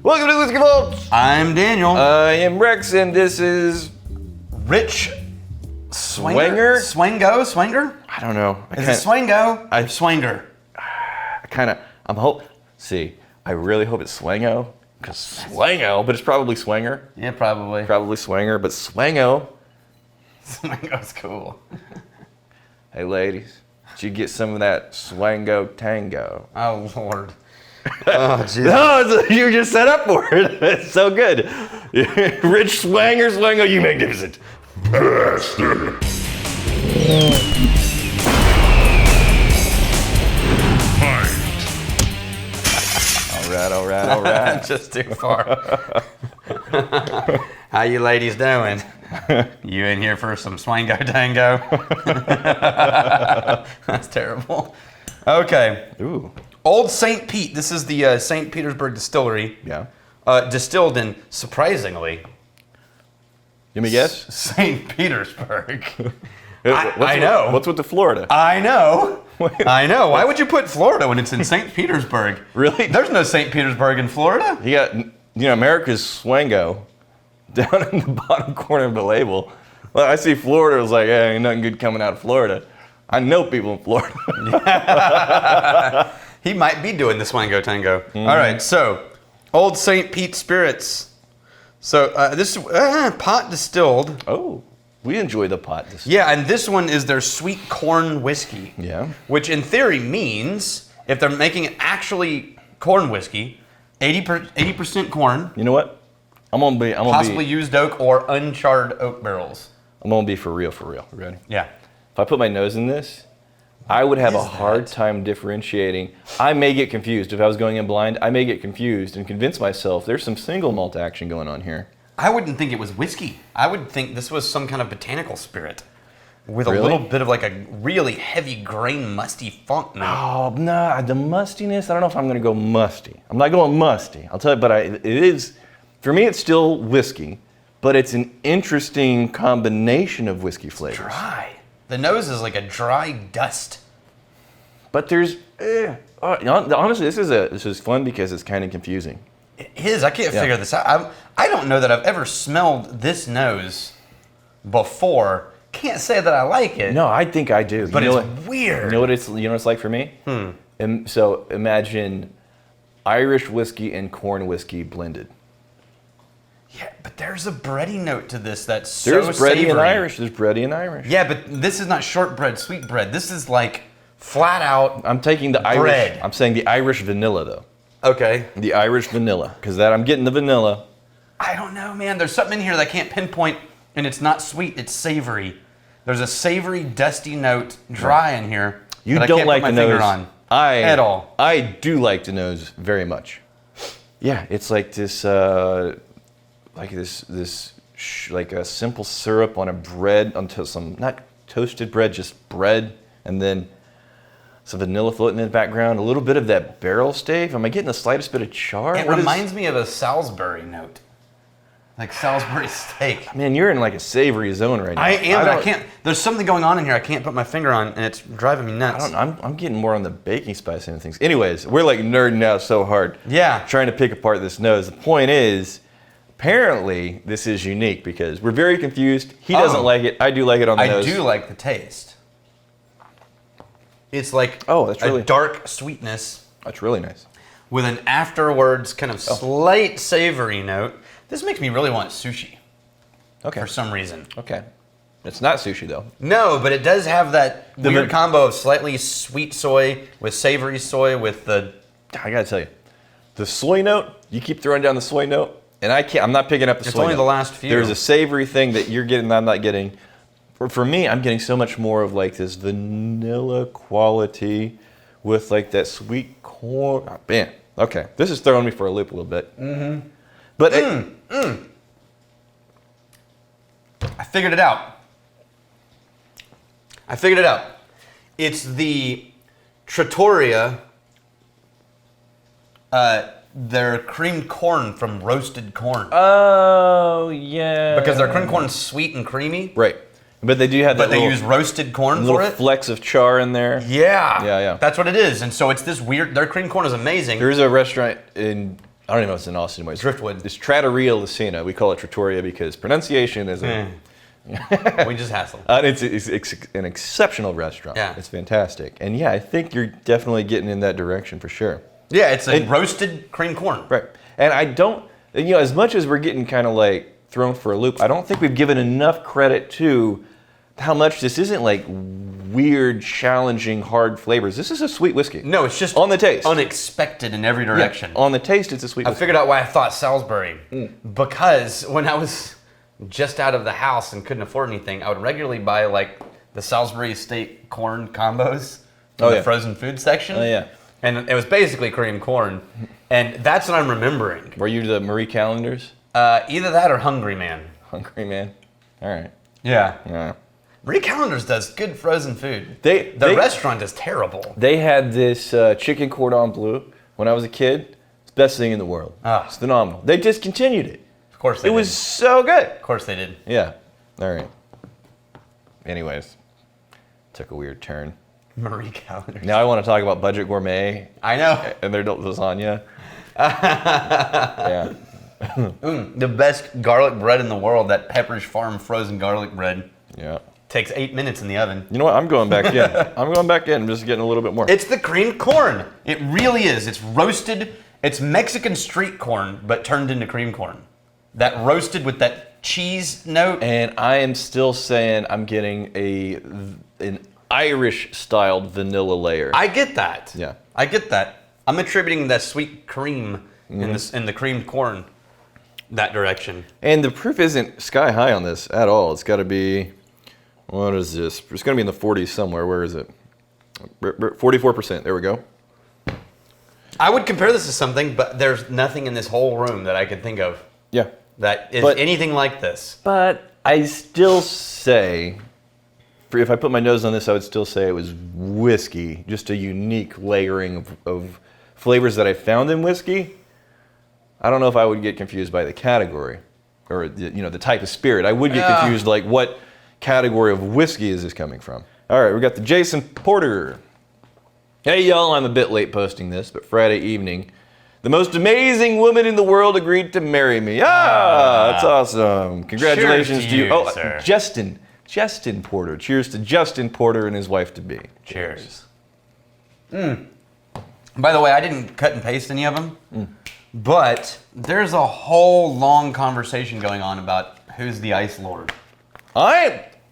Welcome to Whiskey Vaults. I'm Daniel. I am Rex, and this is Rich Swanger? Swanger? I don't know. Is it Swango? Swanger. I really hope it's Swango, because Swango, but it's probably Swanger. Yeah, probably. Probably Swanger, but Swango. Swango's cool. Hey, ladies, did you get some of that Swango Tango? Oh, Lord. Oh, jeez. No, you just set up for it. It's so good. Rich Swango, you magnificent bastard. All right. Just too far. How you ladies doing? You in here for some Swango Tango? That's terrible. Okay. Ooh. Old St. Pete. This is the St. Petersburg distillery. Yeah. Distilled in, surprisingly, Give me a guess. St. Petersburg. I know. What's with the Florida? I know. I know. Why would you put Florida when it's in St. Petersburg? Really? There's no St. Petersburg in Florida. You got, America's Swango down in the bottom corner of the label. Well, I see Florida, I was like, hey, ain't nothing good coming out of Florida. I know people in Florida. He might be doing the Swango Tango. Mm-hmm. All right, so Old St. Pete Spirits. So this is pot distilled. Oh, we enjoy the pot distilled. Yeah, and this one is their sweet corn whiskey. Yeah. Which in theory means if they're making it actually corn whiskey, 80% corn. You know what? I'm gonna possibly used oak or uncharred oak barrels. I'm gonna be for real. Ready? Yeah. If I put my nose in this, I would have a hard time differentiating. I may get confused. If I was going in blind, I may get confused and convince myself there's some single malt action going on here. I wouldn't think it was whiskey. I would think this was some kind of botanical spirit with a Really? little bit of like a really heavy grain musty funk now. Oh, no, the mustiness, I don't know if I'm gonna go musty. I'm not going musty, I'll tell you, but it is, for me it's still whiskey, but it's an interesting combination of whiskey flavors. Dry. The nose is like a dry dust. But there's, honestly, this is fun because it's kind of confusing. It is. I can't figure this out. I don't know that I've ever smelled this nose before. Can't say that I like it. No, I think I do. But it's weird. You know what it's like for me? And so imagine Irish whiskey and corn whiskey blended. Yeah, but there's a bready note to this that's so There's bready savory. and Irish. There's bready and Irish. Yeah, but this is not shortbread, sweet bread. This is like flat out. I'm taking the bread. Irish. I'm saying the Irish vanilla though. Okay. The Irish vanilla, because I'm getting the vanilla. I don't know, man. There's something in here that I can't pinpoint, and it's not sweet. It's savory. There's a savory, dusty note, dry in here. You that I don't can't like put the my finger nose on at all. I do like the nose very much. Yeah, it's like this, like a simple syrup on a bread, onto some not toasted bread, just bread, and then some vanilla floating in the background. A little bit of that barrel stave. Am I getting the slightest bit of char? It reminds me of a Salisbury note. Like Salisbury steak. Man, you're in like a savory zone right now. I am, but I can't. There's something going on in here I can't put my finger on, and it's driving me nuts. I'm getting more on the baking spice end of things. Anyways, we're like nerding out so hard. Yeah. Trying to pick apart this nose. The point is, apparently this is unique because we're very confused. He doesn't like it. I do like it on the nose. I do like the taste. It's like that's really a dark sweetness That's really nice. with an afterwards kind of slight savory note. This makes me really want sushi Okay. for some reason. Okay. It's not sushi though. No, but it does have that weird combo of slightly sweet soy with savory soy with the... I gotta tell you, the soy note, you keep throwing down the soy note, and I'm not picking up the soy note. It's only the last few. There's a savory thing that you're getting that I'm not getting. For me, I'm getting so much more of like this vanilla quality with like that sweet corn. Oh, man, okay. This is throwing me for a loop a little bit. Mm-hmm. But I figured it out. It's the Trattoria, their creamed corn from roasted corn. oh yeah. Because their creamed corn is sweet and creamy. Right. But they do have that But they use roasted corn little for it. flecks of char in there. Yeah. Yeah. That's what it is. And so it's this weird, their creamed corn is amazing. There's a restaurant in I don't even know if it's in Austin anymore. Driftwood. It's Trattoria Lucina. We call it Trattoria because pronunciation is We just hassle. it's an exceptional restaurant. Yeah. It's fantastic. And yeah, I think you're definitely getting in that direction for sure. Yeah, it's a roasted cream corn. Right. And I don't, as much as we're getting kind of like thrown for a loop, I don't think we've given enough credit to how much this isn't like weird, challenging, hard flavors. This is a sweet whiskey. No, it's just on the taste. Unexpected in every direction. Yeah, on the taste, it's a sweet I whiskey. figured out why I thought Salisbury. Because when I was just out of the house and couldn't afford anything, I would regularly buy like the Salisbury Estate corn combos in the frozen food section. Oh, yeah. And it was basically cream corn. And that's what I'm remembering. Were you the Marie Callender's? Either that or Hungry Man. Hungry Man? All right. Yeah. Marie Callender's does good frozen food. The restaurant is terrible. They had this chicken cordon bleu when I was a kid. It's the best thing in the world. It's phenomenal. They discontinued it. Of course they did. It was so good. Of course they did. Yeah. All right. Anyways, took a weird turn. Marie Callender's. Now I want to talk about Budget Gourmet. I know. And their lasagna. Yeah. The best garlic bread in the world, that Pepperidge Farm frozen garlic bread. Yeah. Takes 8 minutes in the oven. You know what? I'm going back in. I'm just getting a little bit more. It's the cream corn. It really is. It's roasted. It's Mexican street corn, but turned into cream corn. That roasted with that cheese note. And I am still saying I'm getting an Irish-styled vanilla layer. I get that. Yeah. I get that. I'm attributing that sweet cream in the creamed corn that direction. And the proof isn't sky high on this at all. It's got to be, what is this? It's going to be in the 40s somewhere. Where is it? 44%. There we go. I would compare this to something, but there's nothing in this whole room that I could think of Yeah. that is anything like this. But I still say, if I put my nose on this, I would still say it was whiskey. Just a unique layering of flavors that I found in whiskey. I don't know if I would get confused by the category or the type of spirit. I would get confused like what category of whiskey is this coming from? All right, we got the Jason Porter. Hey y'all, I'm a bit late posting this, but Friday evening, the most amazing woman in the world agreed to marry me. That's awesome. Congratulations to you. Sir. Justin Porter. Cheers to Justin Porter and his wife-to-be. Cheers. By the way, I didn't cut and paste any of them, but there's a whole long conversation going on about who's the Ice Lord.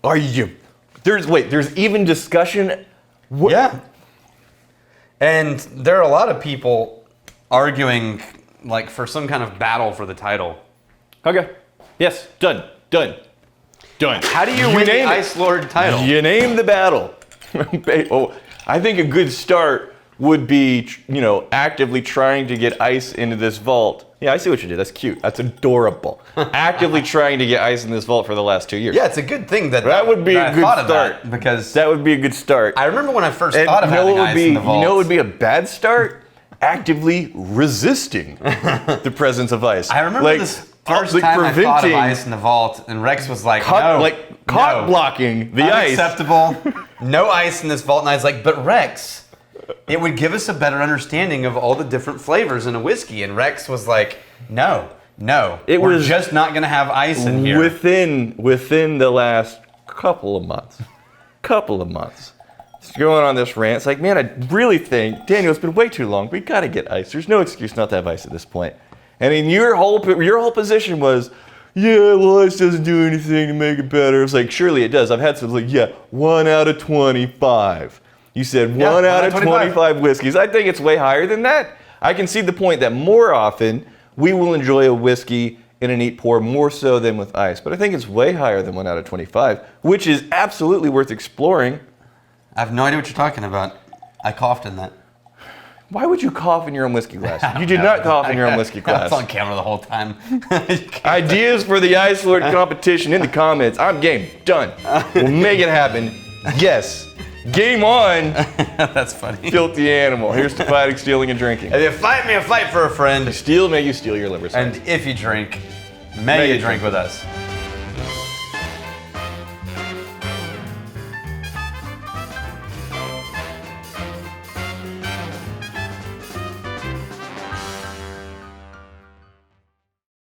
There's even discussion? Yeah. And there are a lot of people arguing like for some kind of battle for the title. Okay. Yes, done. How do you win the Ice Lord title? You name the battle. I think a good start would be, actively trying to get ice into this vault. Yeah, I see what you did. That's cute. That's adorable. Actively trying to get ice in this vault for the last 2 years. Yeah, it's a good thing that would be a good start. Because that would be a good start. I remember when I first thought of having ice in the vault. You know what would be a bad start? Actively resisting the presence of ice. I remember this first time I thought of ice in the vault, and Rex was like, blocking the ice. Unacceptable. No ice in this vault. And I was like, but Rex, it would give us a better understanding of all the different flavors in a whiskey. And Rex was like, no, we're just not going to have ice in here. Within the last couple of months, it's going on this rant. It's like, man, I really think, Daniel, it's been way too long. We got to get ice. There's no excuse not to have ice at this point. And in your whole position was, yeah, well, ice doesn't do anything to make it better. It's like, surely it does. I've had some, 1 out of 25. You said 1 out of 25 whiskeys. I think it's way higher than that. I can see the point that more often we will enjoy a whiskey in a neat pour more so than with ice. But I think it's way higher than 1 out of 25, which is absolutely worth exploring. I have no idea what you're talking about. I coughed in that. Why would you cough in your own whiskey glass? You did not cough in your own whiskey glass. It's on camera the whole time. Ideas for the Ice Lord competition in the comments. I'm game. Done. We'll make it happen. Yes. Game on. That's funny. Filthy animal. Here's to fighting, stealing, and drinking. If you fight me, a fight for a friend. Steal, may you steal your liver. And if you drink, may you drink with us.